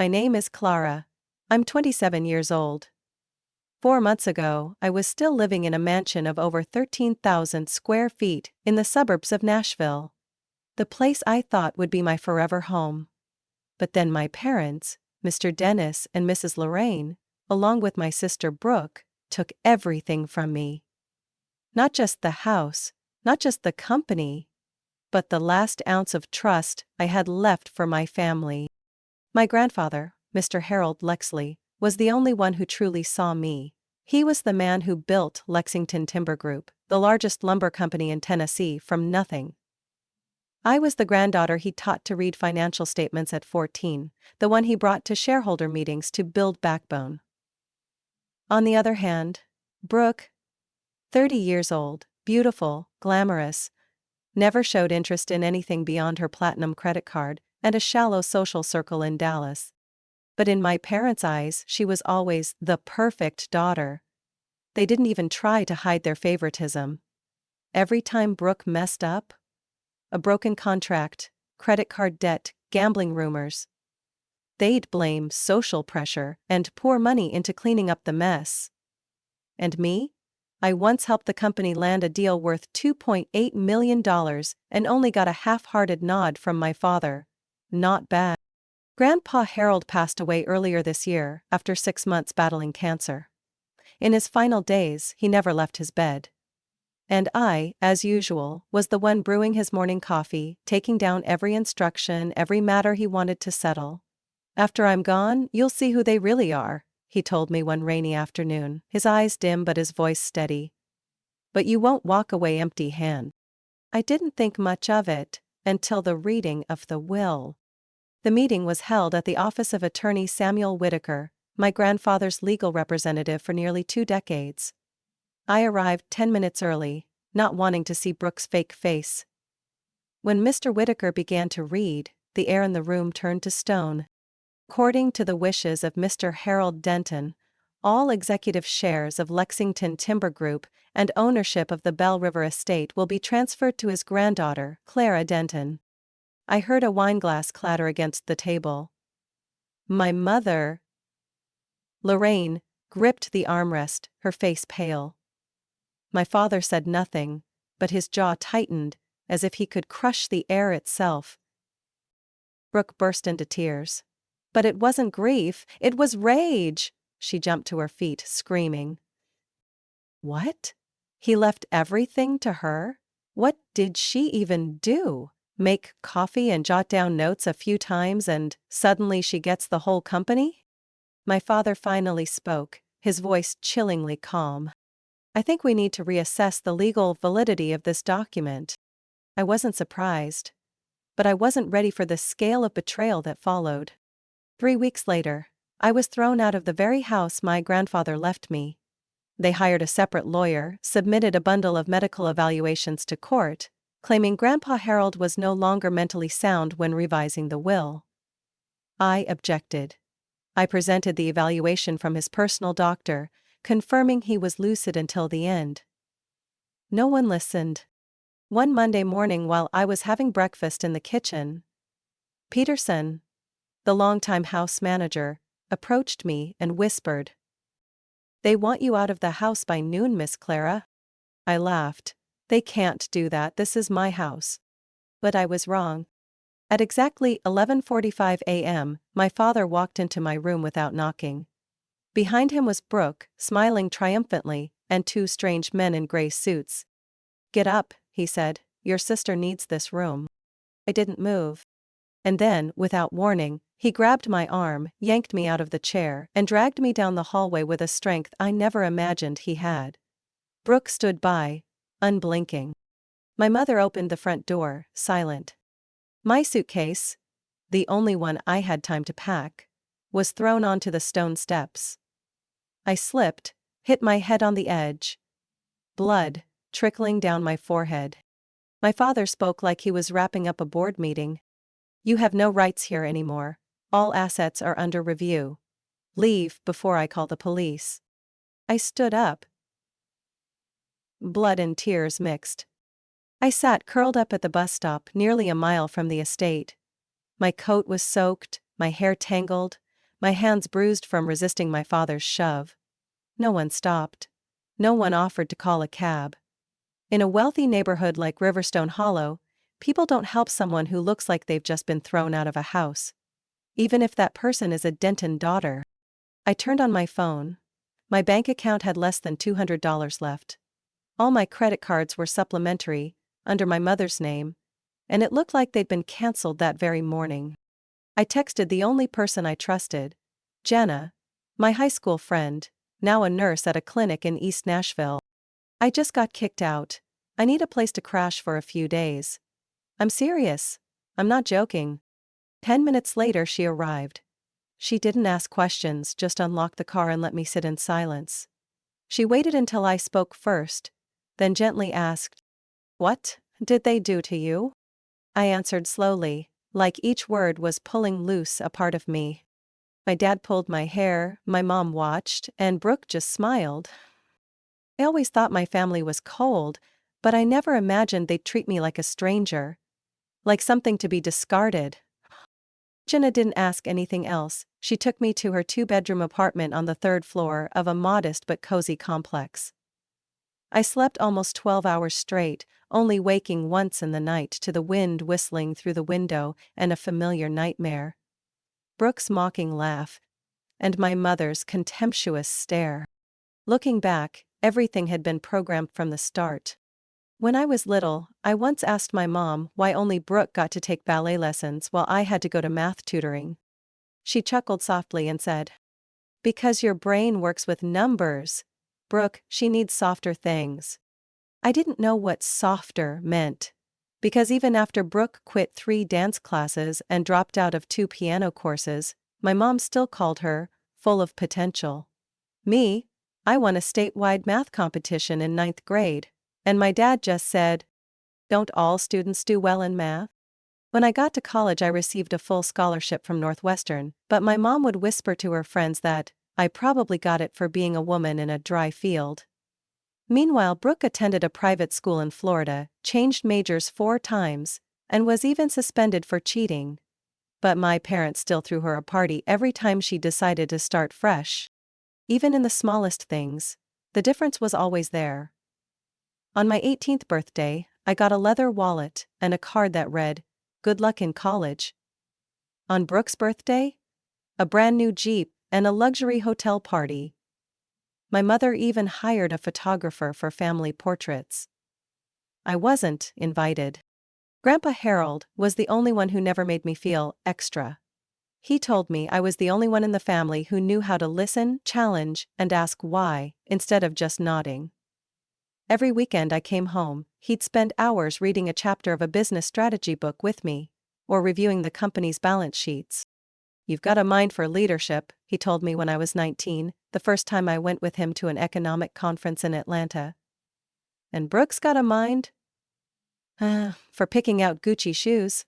My name is Clara. I'm 27 years old. 4 months ago, I was still living in a mansion of over 13,000 square feet in the suburbs of Nashville. The place I thought would be my forever home. But then my parents, Mr. Dennis and Mrs. Lorraine, along with my sister Brooke, took everything from me. Not just the house, not just the company, but the last ounce of trust I had left for my family. My grandfather, Mr. Harold Lexley, was the only one who truly saw me. He was the man who built Lexington Timber Group, the largest lumber company in Tennessee, from nothing. I was the granddaughter he taught to read financial statements at 14, the one he brought to shareholder meetings to build backbone. On the other hand, Brooke, 30 years old, beautiful, glamorous, never showed interest in anything beyond her platinum credit card and a shallow social circle in Dallas. But in my parents' eyes, she was always the perfect daughter. They didn't even try to hide their favoritism. Every time Brooke messed up, a broken contract, credit card debt, gambling rumors, they'd blame social pressure and pour money into cleaning up the mess. And me? I once helped the company land a deal worth $2.8 million and only got a half-hearted nod from my father. Not bad. Grandpa Harold passed away earlier this year after 6 months battling cancer. In his final days, he never left his bed. And I, as usual, was the one brewing his morning coffee, taking down every instruction, every matter he wanted to settle. "After I'm gone, you'll see who they really are," he told me one rainy afternoon, his eyes dim but his voice steady. "But you won't walk away empty-handed." I didn't think much of it until the reading of the will. The meeting was held at the office of attorney Samuel Whitaker, my grandfather's legal representative for nearly 2 decades. I arrived 10 minutes early, not wanting to see Brooke's fake face. When Mr. Whitaker began to read, the air in the room turned to stone. According to the wishes of Mr. Harold Denton, all executive shares of Lexington Timber Group and ownership of the Bell River estate will be transferred to his granddaughter, Clara Denton. I heard a wineglass clatter against the table. My mother, Lorraine, gripped the armrest, her face pale. My father said nothing, but his jaw tightened, as if he could crush the air itself. Brooke burst into tears. But it wasn't grief, it was rage. She jumped to her feet, screaming. What? He left everything to her? What did she even do? Make coffee and jot down notes a few times and suddenly she gets the whole company? My father finally spoke, his voice chillingly calm. "I think we need to reassess the legal validity of this document." I wasn't surprised. But I wasn't ready for the scale of betrayal that followed. 3 weeks later, I was thrown out of the very house my grandfather left me. They hired a separate lawyer, submitted a bundle of medical evaluations to court, claiming Grandpa Harold was no longer mentally sound when revising the will. I objected. I presented the evaluation from his personal doctor, confirming he was lucid until the end. No one listened. One Monday morning while I was having breakfast in the kitchen, Peterson, the longtime house manager, approached me and whispered, "They want you out of the house by noon, Miss Clara." I laughed. "They can't do that, this is my house." But I was wrong. At exactly 11:45 a.m., my father walked into my room without knocking. Behind him was Brooke, smiling triumphantly, and 2 strange men in gray suits. "Get up," he said, "your sister needs this room." I didn't move. And then, without warning, he grabbed my arm, yanked me out of the chair, and dragged me down the hallway with a strength I never imagined he had. Brooke stood by, unblinking. My mother opened the front door, silent. My suitcase, the only one I had time to pack, was thrown onto the stone steps. I slipped, hit my head on the edge. Blood, trickling down my forehead. My father spoke like he was wrapping up a board meeting. "You have no rights here anymore. All assets are under review. Leave before I call the police." I stood up. Blood and tears mixed. I sat curled up at the bus stop nearly a mile from the estate. My coat was soaked, my hair tangled, my hands bruised from resisting my father's shove. No one stopped. No one offered to call a cab. In a wealthy neighborhood like Riverstone Hollow, people don't help someone who looks like they've just been thrown out of a house, even if that person is a Denton daughter. I turned on my phone. My bank account had less than $200 left. All my credit cards were supplementary, under my mother's name, and it looked like they'd been canceled that very morning. I texted the only person I trusted, Jenna, my high school friend, now a nurse at a clinic in East Nashville. I just got kicked out. I need a place to crash for a few days. I'm serious. I'm not joking. 10 minutes later she arrived. She didn't ask questions, just unlocked the car and let me sit in silence. She waited until I spoke first, then gently asked, "What did they do to you?" I answered slowly, like each word was pulling loose a part of me. My dad pulled my hair, my mom watched, and Brooke just smiled. I always thought my family was cold, but I never imagined they'd treat me like a stranger. Like something to be discarded. Jenna didn't ask anything else. She took me to her 2-bedroom apartment on the 3rd floor of a modest but cozy complex. I slept almost 12 hours straight, only waking once in the night to the wind whistling through the window and a familiar nightmare. Brooke's mocking laugh, and my mother's contemptuous stare. Looking back, everything had been programmed from the start. When I was little, I once asked my mom why only Brooke got to take ballet lessons while I had to go to math tutoring. She chuckled softly and said, "Because your brain works with numbers. Brooke, she needs softer things." I didn't know what softer meant. Because even after Brooke quit 3 dance classes and dropped out of 2 piano courses, my mom still called her full of potential. Me, I won a statewide math competition in 9th grade, and my dad just said, "Don't all students do well in math?" When I got to college I received a full scholarship from Northwestern, but my mom would whisper to her friends that I probably got it for being a woman in a dry field. Meanwhile, Brooke attended a private school in Florida, changed majors 4 times, and was even suspended for cheating. But my parents still threw her a party every time she decided to start fresh. Even in the smallest things, the difference was always there. On my 18th birthday, I got a leather wallet and a card that read, "Good luck in college." On Brooke's birthday, a brand new Jeep and a luxury hotel party. My mother even hired a photographer for family portraits. I wasn't invited. Grandpa Harold was the only one who never made me feel extra. He told me I was the only one in the family who knew how to listen, challenge, and ask why, instead of just nodding. Every weekend I came home, he'd spend hours reading a chapter of a business strategy book with me, or reviewing the company's balance sheets. "You've got a mind for leadership," he told me when I was 19, the first time I went with him to an economic conference in Atlanta. "And Brooke's got a mind?" For picking out Gucci shoes.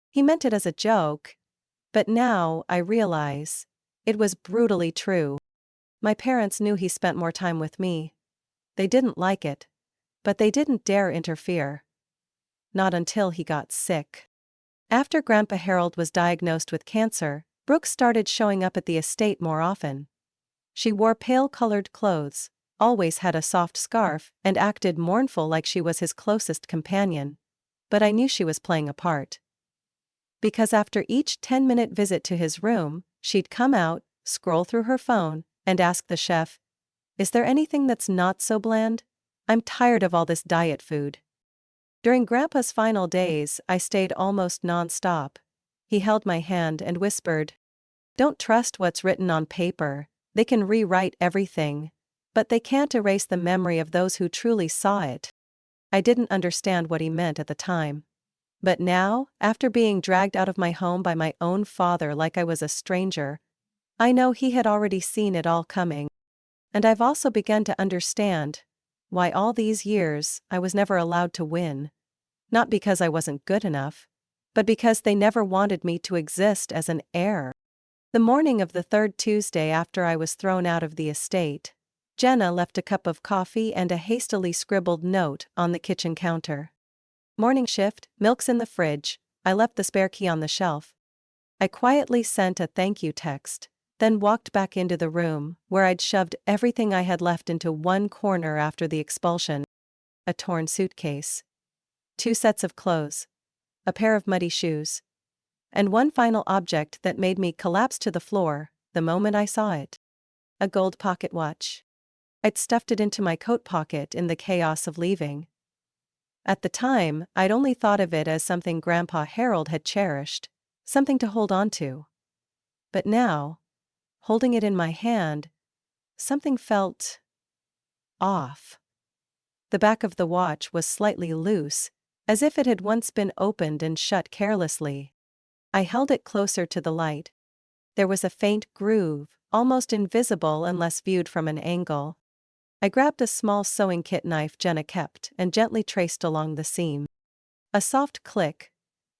He meant it as a joke. But now I realize it was brutally true. My parents knew he spent more time with me. They didn't like it, but they didn't dare interfere. Not until he got sick. After Grandpa Harold was diagnosed with cancer, Brooke started showing up at the estate more often. She wore pale-colored clothes, always had a soft scarf, and acted mournful like she was his closest companion. But I knew she was playing a part. Because after each 10-minute visit to his room, she'd come out, scroll through her phone, and ask the chef, "Is there anything that's not so bland? I'm tired of all this diet food." During Grandpa's final days, I stayed almost non-stop. He held my hand and whispered, "Don't trust what's written on paper. They can rewrite everything, but they can't erase the memory of those who truly saw it." I didn't understand what he meant at the time. But now, after being dragged out of my home by my own father like I was a stranger, I know he had already seen it all coming. And I've also begun to understand why all these years I was never allowed to win. Not because I wasn't good enough, but because they never wanted me to exist as an heir. The morning of the 3rd Tuesday after I was thrown out of the estate, Jenna left a cup of coffee and a hastily scribbled note on the kitchen counter. "Morning shift, milk's in the fridge, I left the spare key on the shelf." I quietly sent a thank you text, then walked back into the room, where I'd shoved everything I had left into one corner after the expulsion. A torn suitcase, 2 sets of clothes, a pair of muddy shoes, and one final object that made me collapse to the floor the moment I saw it. A gold pocket watch. I'd stuffed it into my coat pocket in the chaos of leaving. At the time, I'd only thought of it as something Grandpa Harold had cherished, something to hold on to. But now, holding it in my hand, something felt off. The back of the watch was slightly loose, as if it had once been opened and shut carelessly. I held it closer to the light. There was a faint groove, almost invisible unless viewed from an angle. I grabbed a small sewing kit knife Jenna kept and gently traced along the seam. A soft click.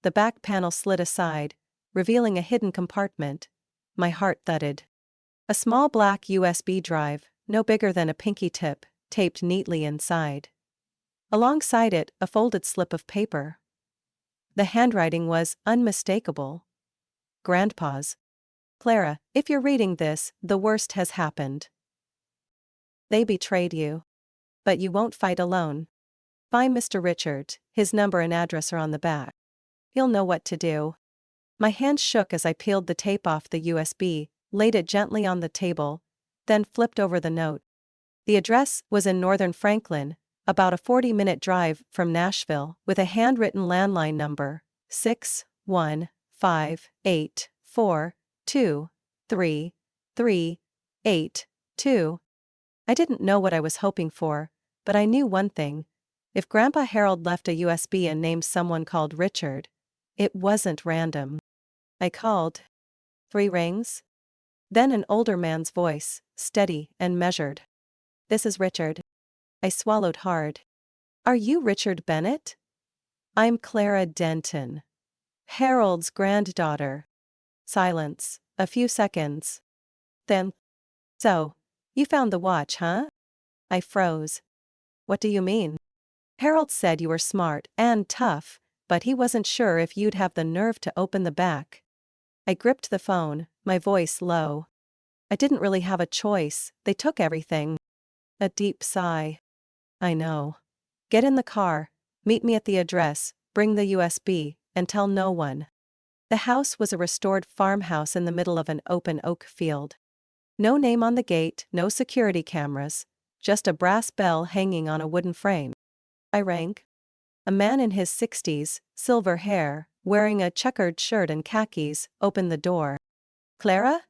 The back panel slid aside, revealing a hidden compartment. My heart thudded. A small black USB drive, no bigger than a pinky tip, taped neatly inside. Alongside it, a folded slip of paper. The handwriting was unmistakable. Grandpa's. Clara, if you're reading this, the worst has happened. They betrayed you. But you won't fight alone. Find Mr. Richard, his number and address are on the back. He'll know what to do. My hand shook as I peeled the tape off the USB, laid it gently on the table, then flipped over the note. The address was in northern Franklin, about a 40-minute drive from Nashville, with a handwritten landline number, 61584233382. I didn't know what I was hoping for, but I knew one thing. If Grandpa Harold left a USB and named someone called Richard, it wasn't random. I called. 3 rings. Then an older man's voice, steady and measured. This is Richard. I swallowed hard. Are you Richard Bennett? I'm Clara Denton, Harold's granddaughter. Silence. A few seconds. Then, so, you found the watch, huh? I froze. What do you mean? Harold said you were smart and tough, but he wasn't sure if you'd have the nerve to open the back. I gripped the phone, my voice low. I didn't really have a choice, they took everything. A deep sigh. I know. Get in the car, meet me at the address, bring the USB, and tell no one. The house was a restored farmhouse in the middle of an open oak field. No name on the gate, no security cameras, just a brass bell hanging on a wooden frame. I rang. A man in his 60s, silver hair, wearing a checkered shirt and khakis, opened the door. Clara?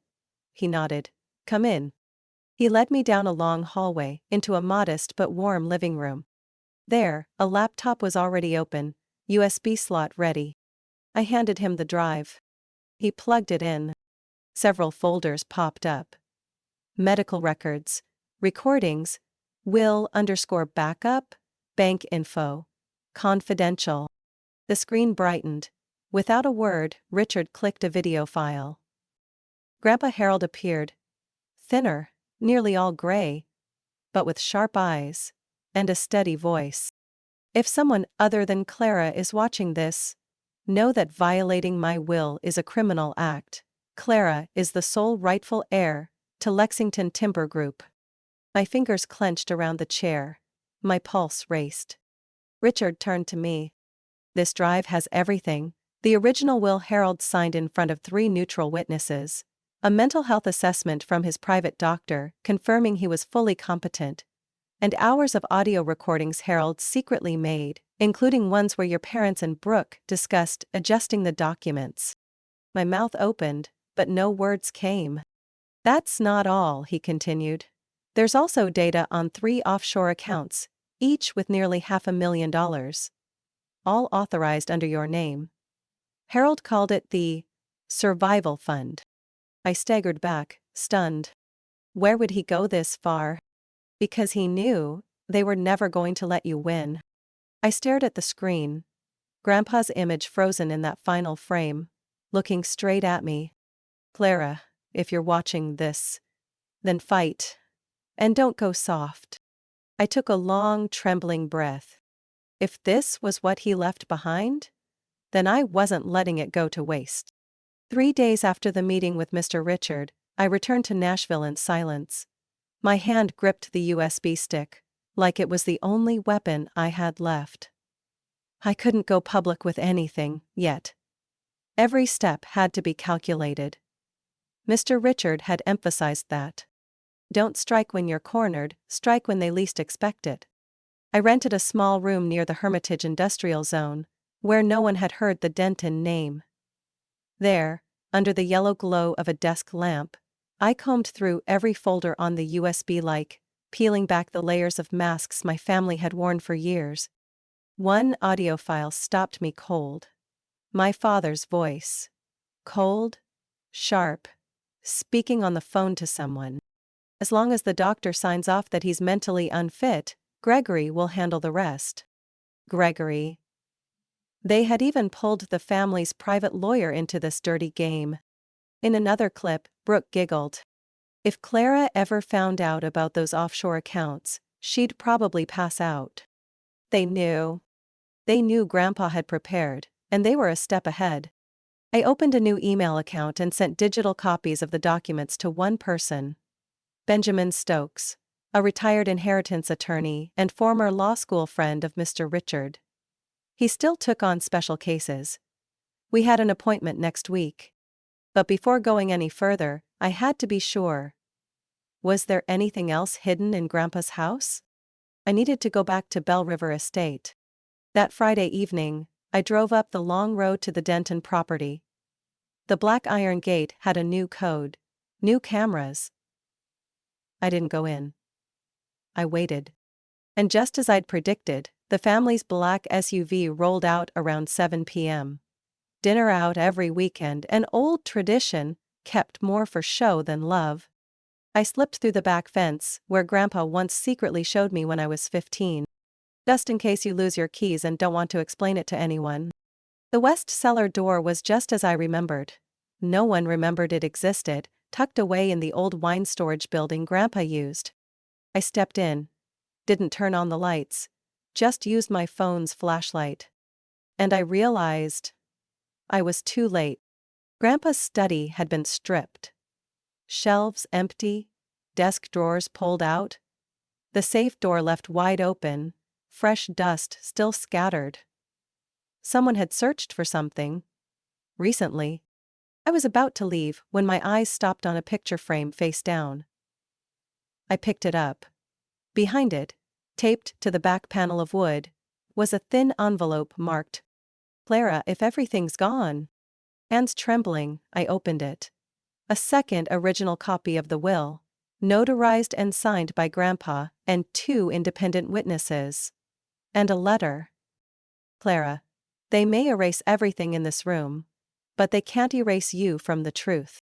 He nodded. Come in. He led me down a long hallway, into a modest but warm living room. There, a laptop was already open, USB slot ready. I handed him the drive. He plugged it in. Several folders popped up. Medical records, recordings, will_backup, bank info, confidential. The screen brightened. Without a word, Richard clicked a video file. Grandpa Harold appeared. Thinner, nearly all gray, but with sharp eyes, and a steady voice. If someone other than Clara is watching this, know that violating my will is a criminal act. Clara is the sole rightful heir to Lexington Timber Group. My fingers clenched around the chair. My pulse raced. Richard turned to me. This drive has everything. The original will Harold signed in front of 3 neutral witnesses. A mental health assessment from his private doctor confirming he was fully competent. And hours of audio recordings Harold secretly made, including ones where your parents and Brooke discussed adjusting the documents. My mouth opened, but no words came. That's not all, he continued. There's also data on 3 offshore accounts, each with nearly $500,000. All authorized under your name. Harold called it the survival fund. I staggered back, stunned. Where would he go this far? Because he knew they were never going to let you win. I stared at the screen. Grandpa's image frozen in that final frame, looking straight at me. Clara, if you're watching this, then fight. And don't go soft. I took a long, trembling breath. If this was what he left behind, then I wasn't letting it go to waste. 3 days after the meeting with Mr. Richard, I returned to Nashville in silence. My hand gripped the USB stick, like it was the only weapon I had left. I couldn't go public with anything, yet. Every step had to be calculated. Mr. Richard had emphasized that. Don't strike when you're cornered, strike when they least expect it. I rented a small room near the Hermitage Industrial Zone, where no one had heard the Denton name. There, under the yellow glow of a desk lamp, I combed through every folder on the USB, peeling back the layers of masks my family had worn for years. One audio file stopped me cold. My father's voice. Cold, sharp, speaking on the phone to someone. As long as the doctor signs off that he's mentally unfit, Gregory will handle the rest. Gregory. They had even pulled the family's private lawyer into this dirty game. In another clip, Brooke giggled. If Clara ever found out about those offshore accounts, she'd probably pass out. They knew. They knew Grandpa had prepared, and they were a step ahead. I opened a new email account and sent digital copies of the documents to one person. Benjamin Stokes, a retired inheritance attorney and former law school friend of Mr. Richard. He still took on special cases. We had an appointment next week. But before going any further, I had to be sure. Was there anything else hidden in Grandpa's house? I needed to go back to Bell River Estate. That Friday evening, I drove up the long road to the Denton property. The black iron gate had a new code, new cameras. I didn't go in. I waited. And just as I'd predicted, the family's black SUV rolled out around 7 p.m. Dinner out every weekend, an old tradition, kept more for show than love. I slipped through the back fence, where Grandpa once secretly showed me when I was 15. Just in case you lose your keys and don't want to explain it to anyone. The west cellar door was just as I remembered. No one remembered it existed, tucked away in the old wine storage building Grandpa used. I stepped in. Didn't turn on the lights. Just used my phone's flashlight. And I realized I was too late. Grandpa's study had been stripped. Shelves empty, desk drawers pulled out. The safe door left wide open, fresh dust still scattered. Someone had searched for something. Recently. I was about to leave when my eyes stopped on a picture frame face down. I picked it up. Behind it, taped to the back panel of wood, was a thin envelope marked, "Clara, if everything's gone." Hands trembling, I opened it. A second original copy of the will, notarized and signed by Grandpa and 2 independent witnesses. And a letter. Clara, they may erase everything in this room, but they can't erase you from the truth.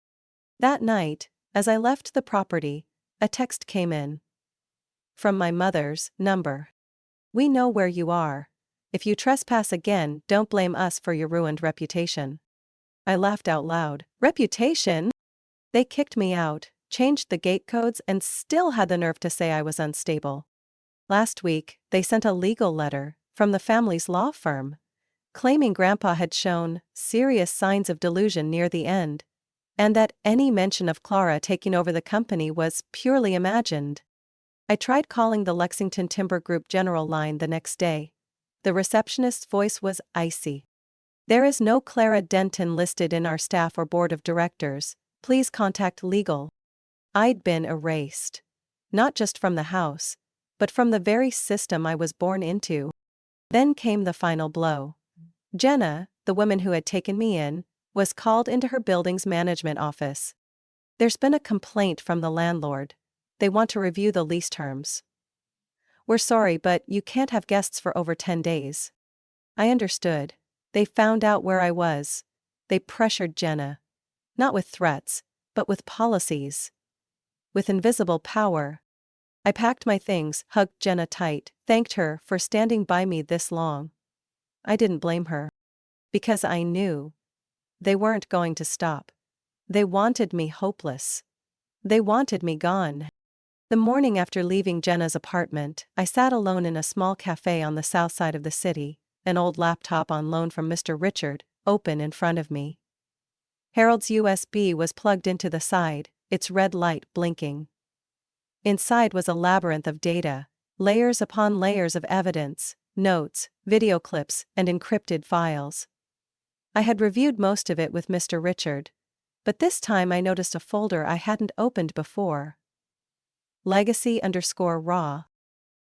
That night, as I left the property, a text came in. From my mother's number. "We know where you are. If you trespass again, don't blame us for your ruined reputation." I laughed out loud. Reputation? They kicked me out, changed the gate codes, and still had the nerve to say I was unstable. Last week, they sent a legal letter from the family's law firm, claiming Grandpa had shown serious signs of delusion near the end, and that any mention of Clara taking over the company was purely imagined. I tried calling the Lexington Timber Group general line the next day. The receptionist's voice was icy. "There is no Clara Denton listed in our staff or board of directors. Please contact legal." I'd been erased. Not just from the house, but from the very system I was born into. Then came the final blow. Jenna, the woman who had taken me in, was called into her building's management office. "There's been a complaint from the landlord. They want to review the lease terms. We're sorry, but you can't have guests for over 10 days. I understood. They found out where I was. They pressured Jenna. Not with threats, but with policies. With invisible power. I packed my things, hugged Jenna tight, thanked her for standing by me this long. I didn't blame her. Because I knew. They weren't going to stop. They wanted me hopeless. They wanted me gone. The morning after leaving Jenna's apartment, I sat alone in a small cafe on the south side of the city, an old laptop on loan from Mr. Richard, open in front of me. Harold's USB was plugged into the side, its red light blinking. Inside was a labyrinth of data, layers upon layers of evidence, notes, video clips, and encrypted files. I had reviewed most of it with Mr. Richard, but this time I noticed a folder I hadn't opened before. Legacy_raw.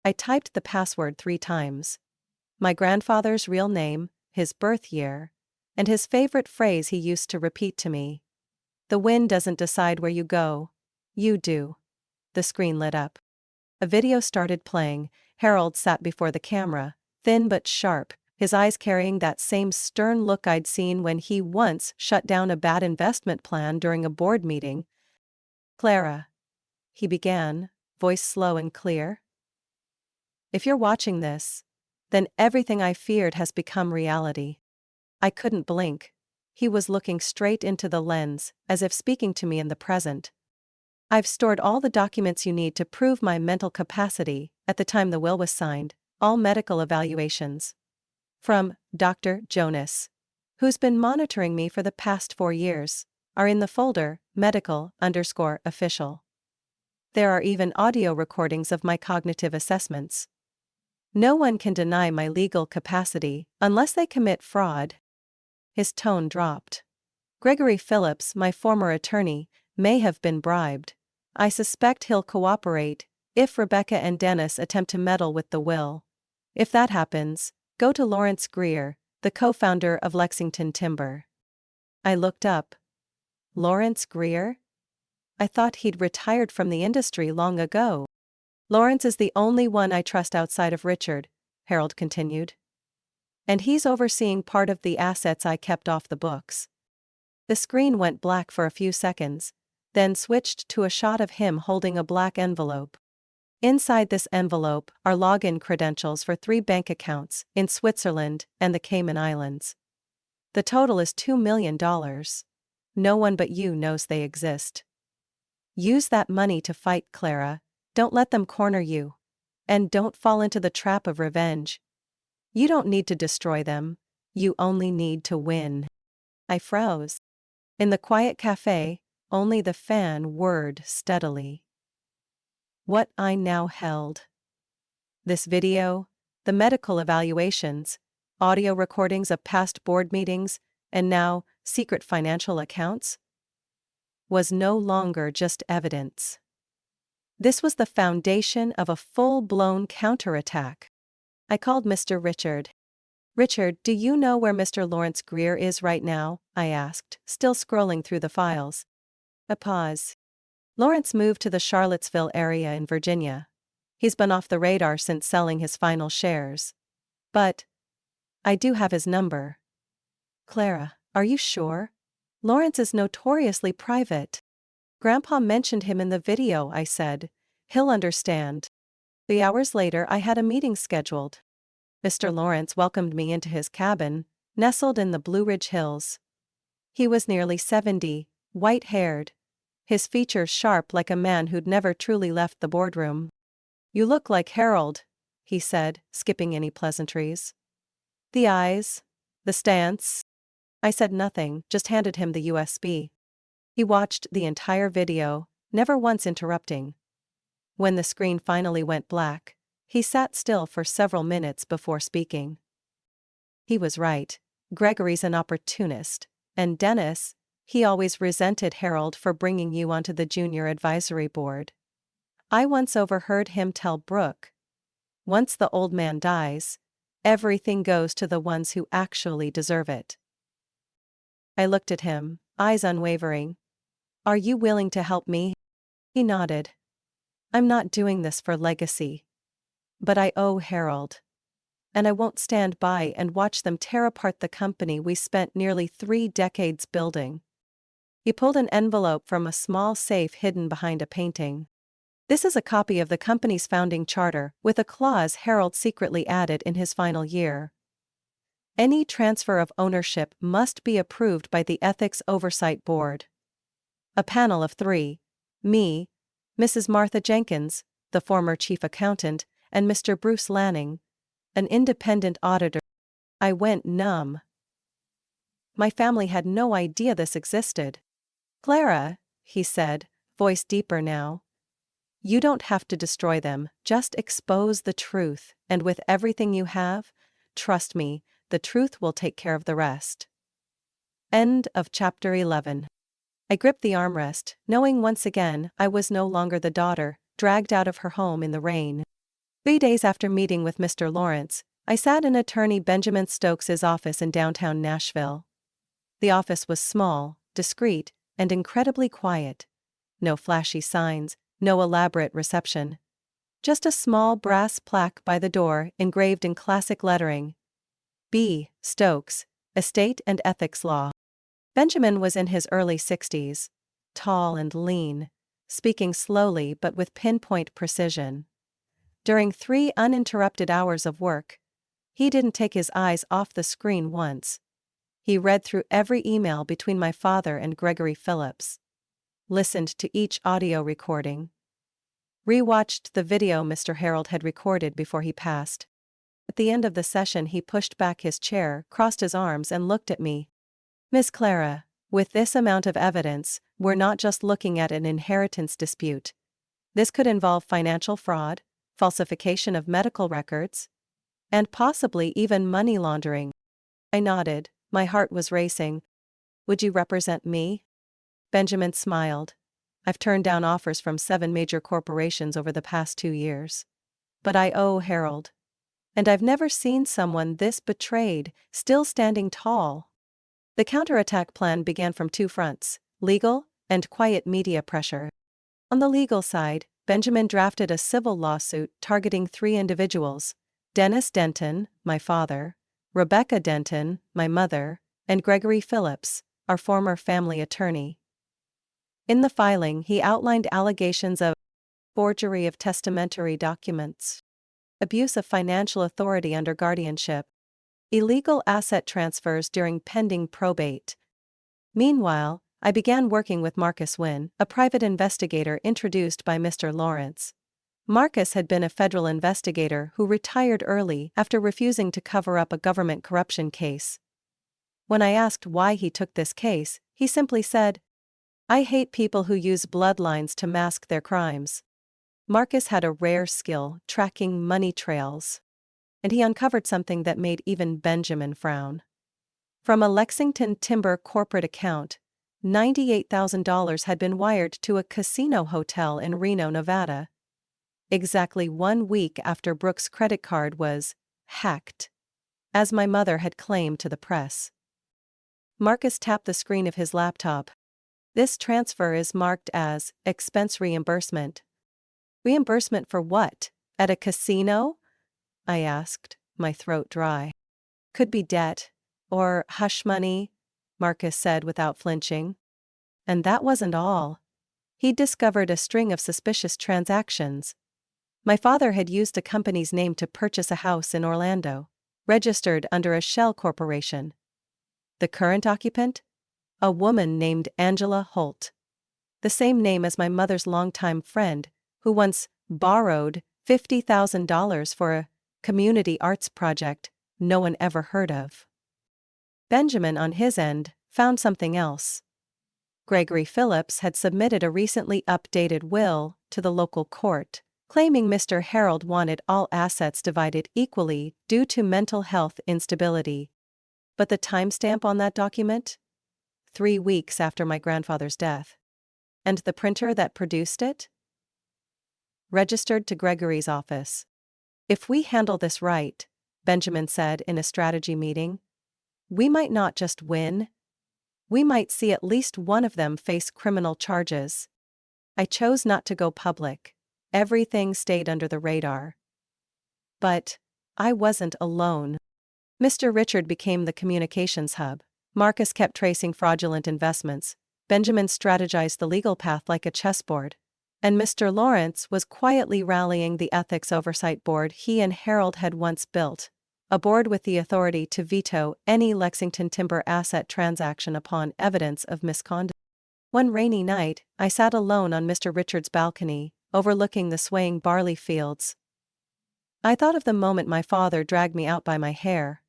I typed the password 3 times. My grandfather's real name, his birth year, and his favorite phrase he used to repeat to me. The wind doesn't decide where you go. You do. The screen lit up. A video started playing. Harold sat before the camera, thin but sharp, his eyes carrying that same stern look I'd seen when he once shut down a bad investment plan during a board meeting. "Clara," he began, voice slow and clear. "If you're watching this, then everything I feared has become reality." I couldn't blink. He was looking straight into the lens, as if speaking to me in the present. "I've stored all the documents you need to prove my mental capacity at the time the will was signed, all medical evaluations. From Dr. Jonas, who's been monitoring me for the past 4 years, are in the folder, medical_official. There are even audio recordings of my cognitive assessments. No one can deny my legal capacity unless they commit fraud." His tone dropped. "Gregory Phillips, my former attorney, may have been bribed. I suspect he'll cooperate if Rebecca and Dennis attempt to meddle with the will. If that happens, go to Lawrence Greer, the co-founder of Lexington Timber." I looked up. Lawrence Greer? I thought he'd retired from the industry long ago. "Lawrence is the only one I trust outside of Richard," Harold continued. "And he's overseeing part of the assets I kept off the books." The screen went black for a few seconds, then switched to a shot of him holding a black envelope. Inside this envelope are login credentials for 3 bank accounts in Switzerland and the Cayman Islands. The total is $2 million. No one but you knows they exist. Use that money to fight, Clara. Don't let them corner you. And don't fall into the trap of revenge. You don't need to destroy them. You only need to win." I froze. In the quiet cafe, only the fan whirred steadily. What I now held. This video, the medical evaluations, audio recordings of past board meetings, and now, secret financial accounts, was no longer just evidence. This was the foundation of a full-blown counterattack. I called Mr. Richard. "Richard, do you know where Mr. Lawrence Greer is right now?" I asked, still scrolling through the files. A pause. "Lawrence moved to the Charlottesville area in Virginia. He's been off the radar since selling his final shares. But I do have his number." "Clara, are you sure? Lawrence is notoriously private." "Grandpa mentioned him in the video," I said. "He'll understand." 3 hours later I had a meeting scheduled. Mr. Lawrence welcomed me into his cabin, nestled in the Blue Ridge Hills. He was nearly 70, white-haired, his features sharp like a man who'd never truly left the boardroom. "You look like Harold," he said, skipping any pleasantries. "The eyes, the stance." I said nothing, just handed him the USB. He watched the entire video, never once interrupting. When the screen finally went black, he sat still for several minutes before speaking. He was right. Gregory's an opportunist, and Dennis, he always resented Harold for bringing you onto the junior advisory board. I once overheard him tell Brooke, "Once the old man dies, everything goes to the ones who actually deserve it." I looked at him, eyes unwavering. "Are you willing to help me?" He nodded. "I'm not doing this for legacy. But I owe Harold. And I won't stand by and watch them tear apart the company we spent nearly 3 decades building." He pulled an envelope from a small safe hidden behind a painting. "This is a copy of the company's founding charter, with a clause Harold secretly added in his final year. Any transfer of ownership must be approved by the Ethics Oversight Board. A panel of 3, me, Mrs. Martha Jenkins, the former chief accountant, and Mr. Bruce Lanning, an independent auditor." I went numb. My family had no idea this existed. "Clara," he said, voice deeper now. You don't have to destroy them, just expose the truth, and with everything you have, trust me, the truth will take care of the rest. End of chapter 11. I gripped the armrest, knowing once again I was no longer the daughter, dragged out of her home in the rain. 3 days after meeting with Mr. Lawrence, I sat in attorney Benjamin Stokes's office in downtown Nashville. The office was small, discreet, and incredibly quiet. No flashy signs, no elaborate reception. Just a small brass plaque by the door engraved in classic lettering. B. Stokes, Estate and Ethics Law. Benjamin was in his early 60s, tall and lean, speaking slowly but with pinpoint precision. During 3 uninterrupted hours of work, he didn't take his eyes off the screen once. He read through every email between my father and Gregory Phillips, listened to each audio recording, rewatched the video Mr. Harold had recorded before he passed. At the end of the session, he pushed back his chair, crossed his arms, and looked at me. Miss Clara, with this amount of evidence, we're not just looking at an inheritance dispute. This could involve financial fraud, falsification of medical records, and possibly even money laundering. I nodded, my heart was racing. Would you represent me? Benjamin smiled. I've turned down offers from 7 major corporations over the past 2 years. But I owe Harold. And I've never seen someone this betrayed, still standing tall. The counterattack plan began from 2 fronts, legal and quiet media pressure. On the legal side, Benjamin drafted a civil lawsuit targeting 3 individuals: Dennis Denton, my father, Rebecca Denton, my mother, and Gregory Phillips, our former family attorney. In the filing, he outlined allegations of forgery of testamentary documents, abuse of financial authority under guardianship, illegal asset transfers during pending probate. Meanwhile, I began working with Marcus Wynn, a private investigator introduced by Mr. Lawrence. Marcus had been a federal investigator who retired early after refusing to cover up a government corruption case. When I asked why he took this case, he simply said, "I hate people who use bloodlines to mask their crimes." Marcus had a rare skill tracking money trails. And he uncovered something that made even Benjamin frown. From a Lexington Timber corporate account, $98,000 had been wired to a casino hotel in Reno, Nevada. Exactly 1 week after Brooks' credit card was hacked, as my mother had claimed to the press. Marcus tapped the screen of his laptop. This transfer is marked as expense reimbursement. Reimbursement for what? At a casino? I asked, my throat dry. Could be debt, or hush money, Marcus said without flinching. And that wasn't all. He'd discovered a string of suspicious transactions. My father had used a company's name to purchase a house in Orlando, registered under a shell corporation. The current occupant? A woman named Angela Holt. The same name as my mother's longtime friend, who once borrowed $50,000 for a community arts project no one ever heard of. Benjamin, on his end, found something else. Gregory Phillips had submitted a recently updated will to the local court, claiming Mr. Harold wanted all assets divided equally due to mental health instability. But the timestamp on that document? 3 weeks after my grandfather's death. And the printer that produced it? Registered to Gregory's office. If we handle this right, Benjamin said in a strategy meeting, we might not just win. We might see at least one of them face criminal charges. I chose not to go public. Everything stayed under the radar. But I wasn't alone. Mr. Richard became the communications hub. Marcus kept tracing fraudulent investments. Benjamin strategized the legal path like a chessboard. And Mr. Lawrence was quietly rallying the ethics oversight board he and Harold had once built, a board with the authority to veto any Lexington Timber asset transaction upon evidence of misconduct. One rainy night, I sat alone on Mr. Richard's balcony, overlooking the swaying barley fields. I thought of the moment my father dragged me out by my hair.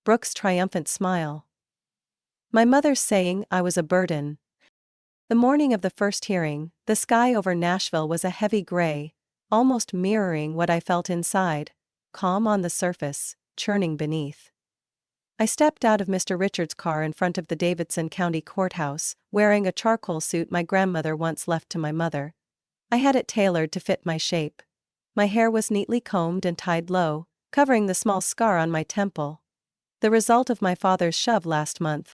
Brooks' triumphant smile. My mother saying I was a burden. The morning of the first hearing, the sky over Nashville was a heavy gray, almost mirroring what I felt inside, calm on the surface, churning beneath. I stepped out of Mr. Richards' car in front of the Davidson County Courthouse, wearing a charcoal suit my grandmother once left to my mother. I had it tailored to fit my shape. My hair was neatly combed and tied low, covering the small scar on my temple. The result of my father's shove last month.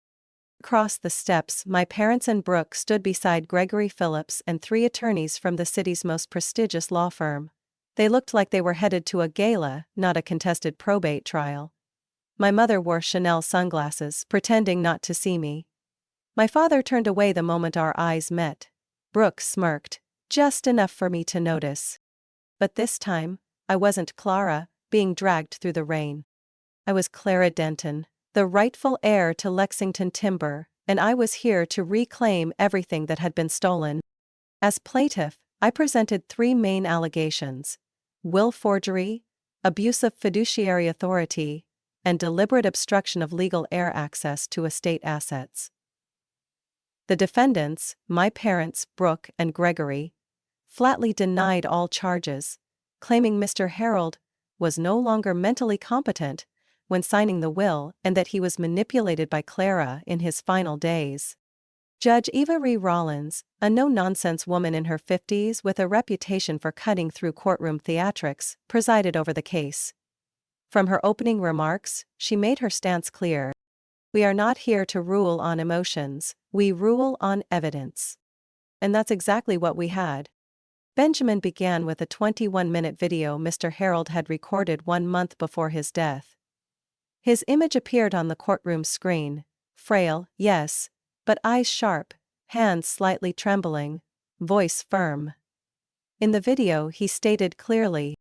Across the steps, my parents and Brooke stood beside Gregory Phillips and 3 attorneys from the city's most prestigious law firm. They looked like they were headed to a gala, not a contested probate trial. My mother wore Chanel sunglasses, pretending not to see me. My father turned away the moment our eyes met. Brooke smirked, just enough for me to notice. But this time, I wasn't Clara, being dragged through the rain. I was Clara Denton, the rightful heir to Lexington Timber, and I was here to reclaim everything that had been stolen. As plaintiff, I presented 3 main allegations: will forgery, abuse of fiduciary authority, and deliberate obstruction of legal heir access to estate assets. The defendants, my parents, Brooke and Gregory, flatly denied all charges, claiming Mr. Harold was no longer mentally competent when signing the will and that he was manipulated by Clara in his final days. Judge Eva Ree Rollins, a no-nonsense woman in her 50s with a reputation for cutting through courtroom theatrics, presided over the case. From her opening remarks, she made her stance clear. We are not here to rule on emotions, we rule on evidence. And that's exactly what we had. Benjamin began with a 21-minute video Mr. Harold had recorded 1 month before his death. His image appeared on the courtroom screen, frail, yes, but eyes sharp, hands slightly trembling, voice firm. In the video he stated clearly,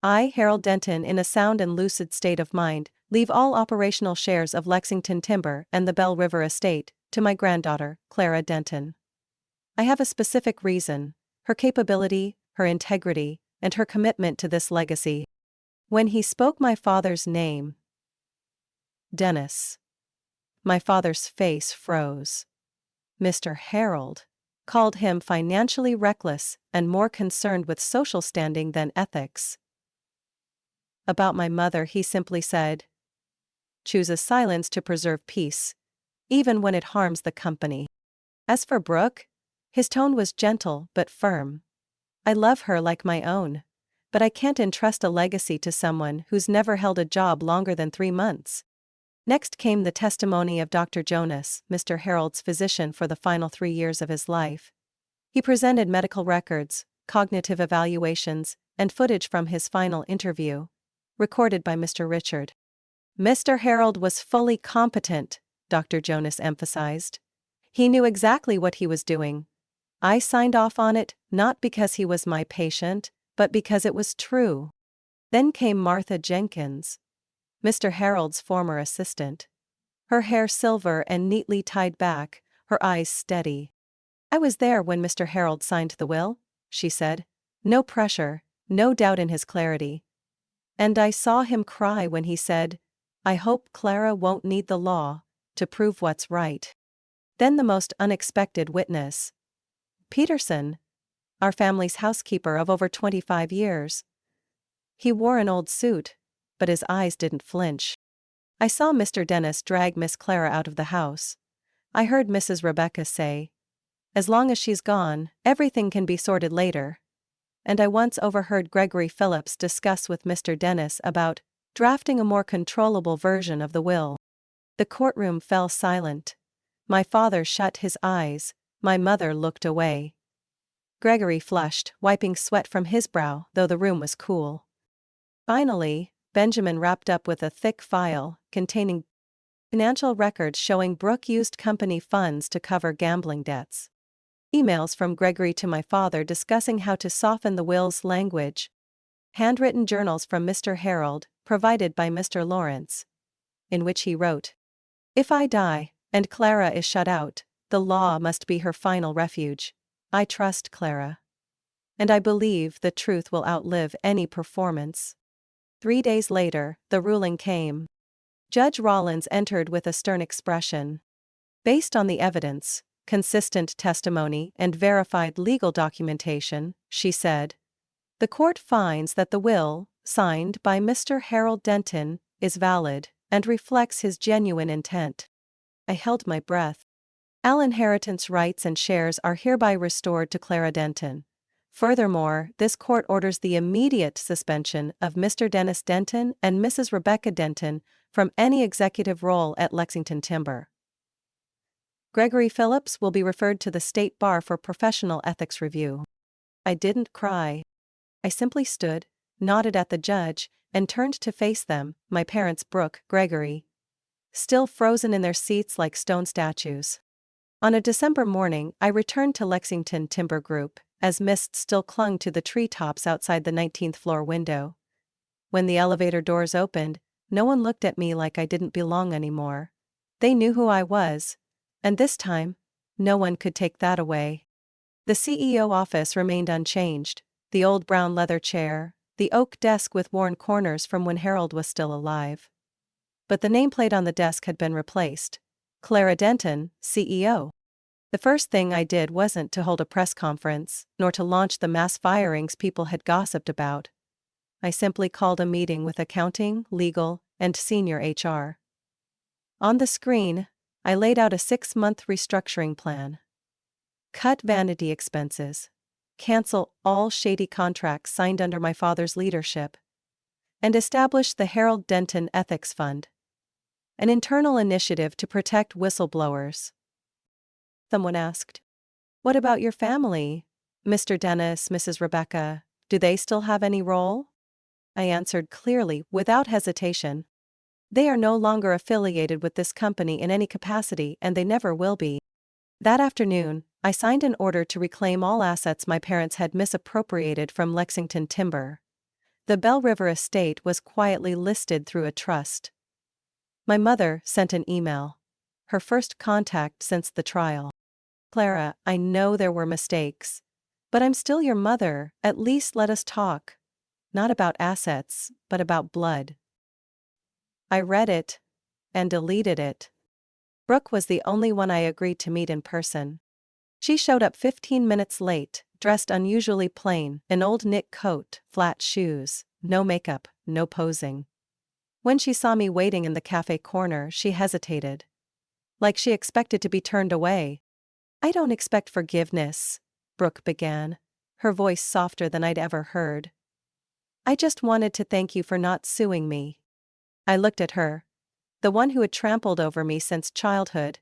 I, Harold Denton, in a sound and lucid state of mind, leave all operational shares of Lexington Timber and the Bell River Estate to my granddaughter, Clara Denton. I have a specific reason: her capability, her integrity, and her commitment to this legacy. When he spoke my father's name, Dennis, my father's face froze. Mr. Harold called him financially reckless and more concerned with social standing than ethics. About my mother he simply said, chooses silence to preserve peace, even when it harms the company. As for Brooke, his tone was gentle but firm. I love her like my own, but I can't entrust a legacy to someone who's never held a job longer than 3 months. Next came the testimony of Dr. Jonas, Mr. Harold's physician for the final 3 years of his life. He presented medical records, cognitive evaluations, and footage from his final interview, recorded by Mr. Richard. Mr. Harold was fully competent, Dr. Jonas emphasized. He knew exactly what he was doing. I signed off on it, not because he was my patient, but because it was true. Then came Martha Jenkins, Mr. Harold's former assistant. Her hair silver and neatly tied back, her eyes steady. I was there when Mr. Harold signed the will, she said. No pressure, no doubt in his clarity. And I saw him cry when he said, I hope Clara won't need the law to prove what's right. Then the most unexpected witness. Peterson, our family's housekeeper of over 25 years. He wore an old suit, but his eyes didn't flinch. I saw Mr. Dennis drag Miss Clara out of the house. I heard Mrs. Rebecca say, as long as she's gone, everything can be sorted later. And I once overheard Gregory Phillips discuss with Mr. Dennis about drafting a more controllable version of the will. The courtroom fell silent. My father shut his eyes, my mother looked away. Gregory flushed, wiping sweat from his brow, though the room was cool. Finally, Benjamin wrapped up with a thick file containing financial records showing Brooke used company funds to cover gambling debts. Emails from Gregory to my father discussing how to soften the will's language. Handwritten journals from Mr. Harold, provided by Mr. Lawrence, in which he wrote, if I die, and Clara is shut out, the law must be her final refuge. I trust Clara. And I believe the truth will outlive any performance. 3 days later, the ruling came. Judge Rollins entered with a stern expression. Based on the evidence, consistent testimony and verified legal documentation, she said. The court finds that the will, signed by Mr. Harold Denton, is valid and reflects his genuine intent. I held my breath. All inheritance rights and shares are hereby restored to Clara Denton. Furthermore, this court orders the immediate suspension of Mr. Dennis Denton and Mrs. Rebecca Denton from any executive role at Lexington Timber. Gregory Phillips will be referred to the State Bar for professional ethics review. I didn't cry. I simply stood, nodded at the judge, and turned to face them, my parents Brooke, Gregory, still frozen in their seats like stone statues. On a December morning, I returned to Lexington Timber Group, as mist still clung to the treetops outside the 19th floor window. When the elevator doors opened, no one looked at me like I didn't belong anymore. They knew who I was, and this time, no one could take that away. The CEO office remained unchanged, the old brown leather chair, the oak desk with worn corners from when Harold was still alive. But the nameplate on the desk had been replaced. Clara Denton, CEO. The first thing I did wasn't to hold a press conference, nor to launch the mass firings people had gossiped about. I simply called a meeting with accounting, legal, and senior HR. On the screen, I laid out a 6-month restructuring plan. Cut vanity expenses. Cancel all shady contracts signed under my father's leadership. And establish the Harold Denton Ethics Fund. An internal initiative to protect whistleblowers. Someone asked, "What about your family? Mr. Dennis, Mrs. Rebecca, do they still have any role?" I answered clearly, without hesitation. They are no longer affiliated with this company in any capacity and they never will be. That afternoon, I signed an order to reclaim all assets my parents had misappropriated from Lexington Timber. The Bell River estate was quietly listed through a trust. My mother sent an email. Her first contact since the trial. "Clara, I know there were mistakes. But I'm still your mother, at least let us talk. Not about assets, but about blood." I read it. And deleted it. Brooke was the only one I agreed to meet in person. She showed up 15 minutes late, dressed unusually plain, an old knit coat, flat shoes, no makeup, no posing. When she saw me waiting in the cafe corner, she hesitated. Like she expected to be turned away. "I don't expect forgiveness," Brooke began, her voice softer than I'd ever heard. "I just wanted to thank you for not suing me." I looked at her, the one who had trampled over me since childhood.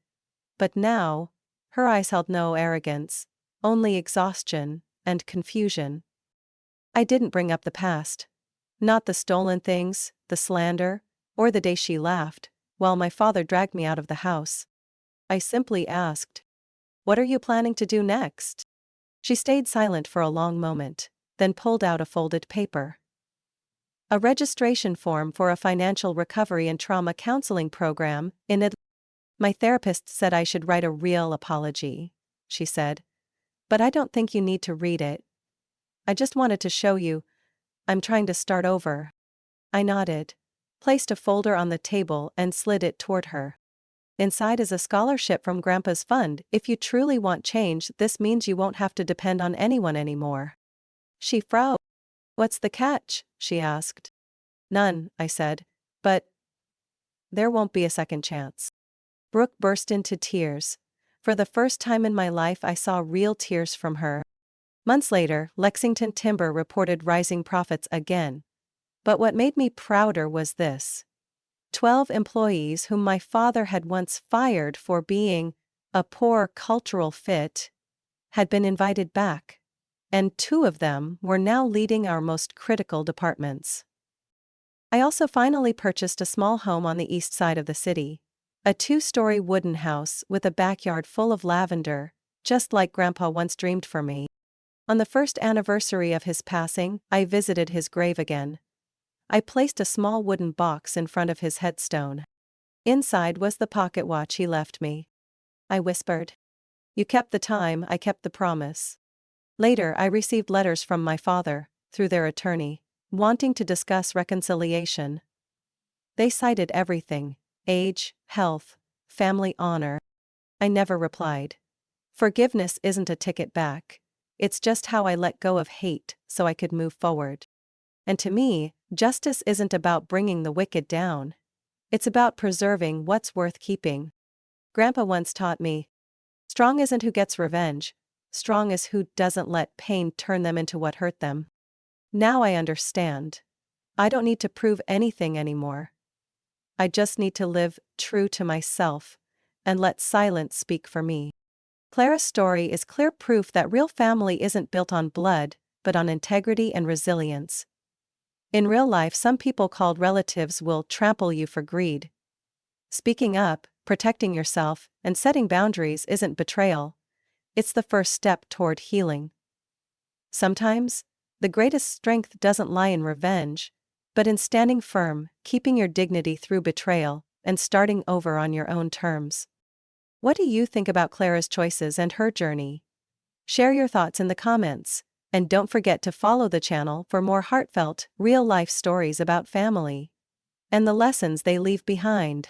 But now, her eyes held no arrogance, only exhaustion and confusion. I didn't bring up the past. Not the stolen things, the slander, or the day she laughed, while my father dragged me out of the house. I simply asked, "What are you planning to do next?" She stayed silent for a long moment, then pulled out a folded paper. "A registration form for a financial recovery and trauma counseling program in Atlanta. My therapist said I should write a real apology," she said. "But I don't think you need to read it. I just wanted to show you, I'm trying to start over." I nodded, placed a folder on the table and slid it toward her. "Inside is a scholarship from Grandpa's fund. If you truly want change, this means you won't have to depend on anyone anymore." She frowned. "What's the catch?" she asked. "None," I said. "But there won't be a second chance." Brooke burst into tears. For the first time in my life I saw real tears from her. Months later, Lexington Timber reported rising profits again. But what made me prouder was this. 12 employees whom my father had once fired for being a poor cultural fit had been invited back. And 2 of them were now leading our most critical departments. I also finally purchased a small home on the east side of the city. A 2-story wooden house with a backyard full of lavender, just like Grandpa once dreamed for me. On the first anniversary of his passing, I visited his grave again. I placed a small wooden box in front of his headstone. Inside was the pocket watch he left me. I whispered, "You kept the time, I kept the promise." Later I received letters from my father, through their attorney, wanting to discuss reconciliation. They cited everything: age, health, family honor. I never replied. Forgiveness isn't a ticket back. It's just how I let go of hate so I could move forward. And to me, justice isn't about bringing the wicked down. It's about preserving what's worth keeping. Grandpa once taught me, strong isn't who gets revenge, strong is who doesn't let pain turn them into what hurt them. Now I understand. I don't need to prove anything anymore. I just need to live true to myself and let silence speak for me. Clara's story is clear proof that real family isn't built on blood, but on integrity and resilience. In real life, some people called relatives will trample you for greed. Speaking up, protecting yourself, and setting boundaries isn't betrayal. It's the first step toward healing. Sometimes, the greatest strength doesn't lie in revenge, but in standing firm, keeping your dignity through betrayal, and starting over on your own terms. What do you think about Clara's choices and her journey? Share your thoughts in the comments, and don't forget to follow the channel for more heartfelt, real-life stories about family and the lessons they leave behind.